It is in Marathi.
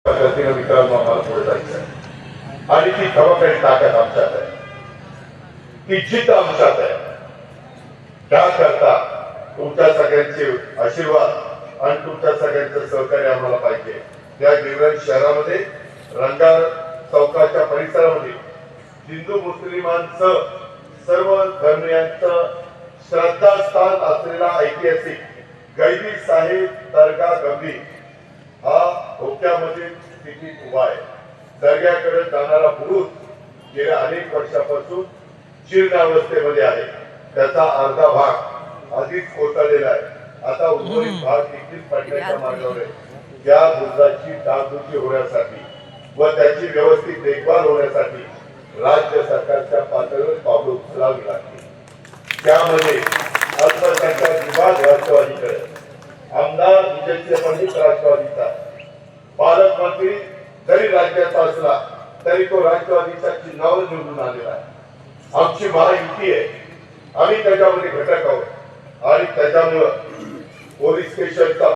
मित्रांनो आम्हाला पुढे जायचं आहे आणि ती खरोखरी ताकद आमच्यात आहे, ती जिद्द आमच्यात आहे. त्याकरता तुमच्या सगळ्यांचे आशीर्वाद आणि तुमच्या सगळ्यांचं सहकार्य आम्हाला पाहिजे. या गिरवण शहरामध्ये रंगार चौकाच्या परिसरामध्ये हिंदू मुस्लिमांचं सर्व धर्मियांचं श्रद्धास्थान असलेला ऐतिहासिक गैबी साहेब दर्गा गंभीर हा धोक्यामध्ये स्थितीत उभा आहे. दर्ग्याकडे जाणारा बुरुज गेल्या अनेक वर्षापासून जीर्ण अवस्थेमध्ये आहे. त्याचा अर्धा भाग आधीच कोसळलेला आहे. आता उर्वरित भाग देखील पडण्याच्या मार्गावर आहे. या बुरुजाची डागडुजी होण्यासाठी व त्याची व्यवस्थित देखभाल होण्यासाठी राज्य सरकारच्या पातळीवर पावलं उचलावी लागतील. त्यामध्ये अल्पसंख्याक विभाग राष्ट्रवादीकडे, आमदार विजय पंडित राष्ट्रवादीचा, पालकमंत्री जरी राज्याचा असला तरी तो राष्ट्रवादीच्या चिन्हावर निवडून आलेला आहे. आमची महायुती आहे, आम्ही त्याच्यामध्ये घटक आहोत आणि त्याच्यामुळं पोलीस स्टेशनचा